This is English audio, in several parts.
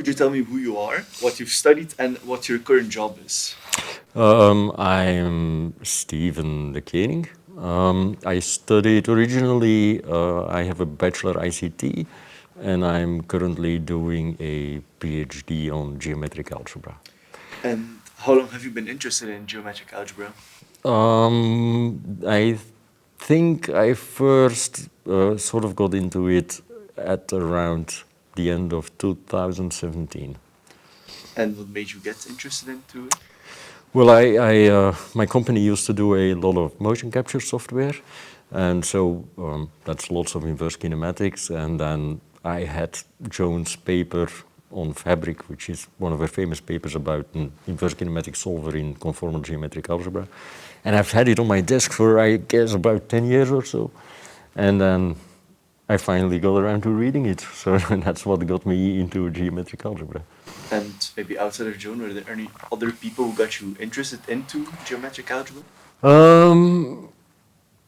you tell me who you are, what you've studied, and what your current job is? I'm Steven de Keninck. I studied originally, I have a Bachelor ICT, and I'm currently doing a PhD on geometric algebra. And how long have you been interested in geometric algebra? I think I first sort of got into it at around the end of 2017. And what made you get interested into it? Well, my company used to do a lot of motion capture software, and so that's lots of inverse kinematics. And then I had Joan's paper on Fabric, which is one of her famous papers about an inverse kinematic solver in conformal geometric algebra. And I've had it on my desk for, I guess, about 10 years or so. And then I finally got around to reading it. So that's what got me into geometric algebra. And maybe outside of Joan, were there any other people who got you interested into geometric algebra?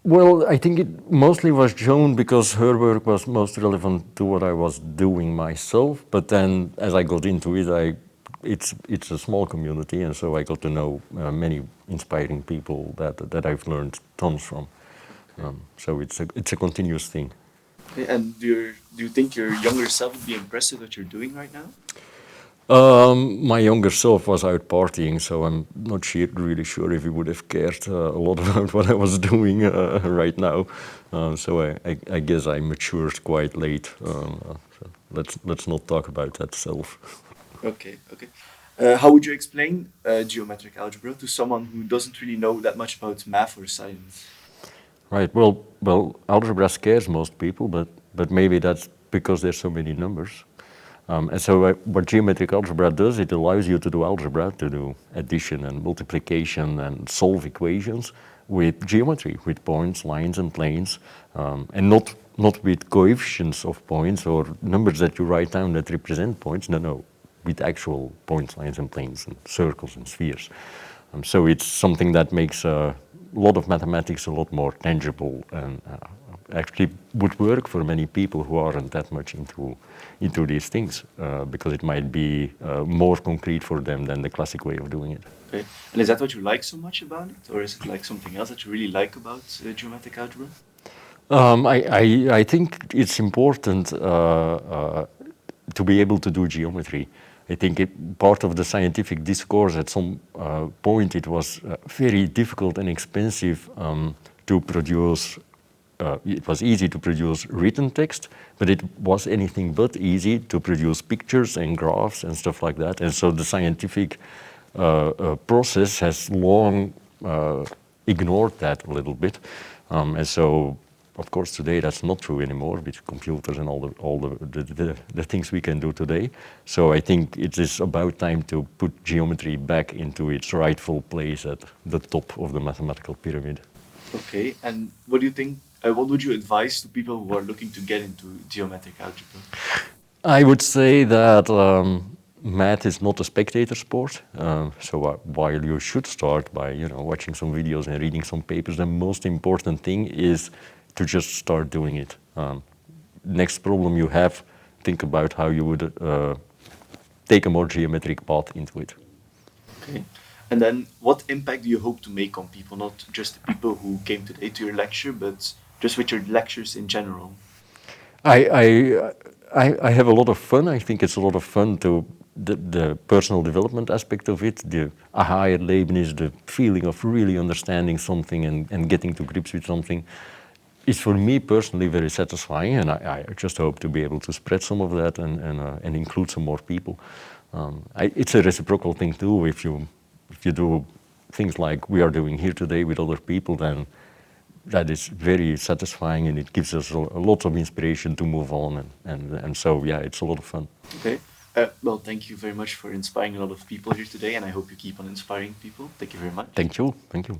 Well, I think it mostly was Joan because her work was most relevant to what I was doing myself. But then, as I got into it, it's a small community, and so I got to know many inspiring people that I've learned tons from. Okay. So it's a continuous thing. Okay, and do you think your younger self would be impressed with what you're doing right now? My younger self was out partying, so I'm not really sure if he would have cared a lot about what I was doing right now. So I guess I matured quite late. So let's not talk about that self. Okay, okay. How would you explain geometric algebra to someone who doesn't really know that much about math or science? Right. Well, algebra scares most people, but maybe that's because there's so many numbers. And so what geometric algebra does, it allows you to do algebra, to do addition and multiplication and solve equations with geometry, with points, lines, and planes, and not with coefficients of points or numbers that you write down that represent points. No, with actual points, lines, and planes, and circles and spheres. So it's something that makes a lot of mathematics a lot more tangible and actually would work for many people who aren't that much into these things because it might be more concrete for them than the classic way of doing it. Okay. And is that what you like so much about it? Or is it like something else that you really like about geometric algebra? I think it's important to be able to do geometry. I think part of the scientific discourse at some point it was very difficult and expensive to produce. It was easy to produce written text, but it was anything but easy to produce pictures and graphs and stuff like that. And so the scientific process has long ignored that a little bit. And so, of course, today that's not true anymore with computers and all the things we can do today. So I think it is about time to put geometry back into its rightful place at the top of the mathematical pyramid. Okay, and what do you think? What would you advise to people who are looking to get into geometric algebra? I would say that math is not a spectator sport. So while you should start by watching some videos and reading some papers, the most important thing is to just start doing it. Next problem you have, think about how you would take a more geometric path into it. Okay. And then what impact do you hope to make on people, not just the people who came today to your lecture, but just with your lectures in general? I have a lot of fun. I think it's a lot of fun to the personal development aspect of it, the aha erlebnis, the feeling of really understanding something and getting to grips with something. Is for me personally very satisfying, and I just hope to be able to spread some of that and include some more people. It's a reciprocal thing too. If you do things like we are doing here today with other people, then that is very satisfying and it gives us a lot of inspiration to move on. And so, yeah, it's a lot of fun. Okay. Well, thank you very much for inspiring a lot of people here today, and I hope you keep on inspiring people. Thank you very much. Thank you. Thank you.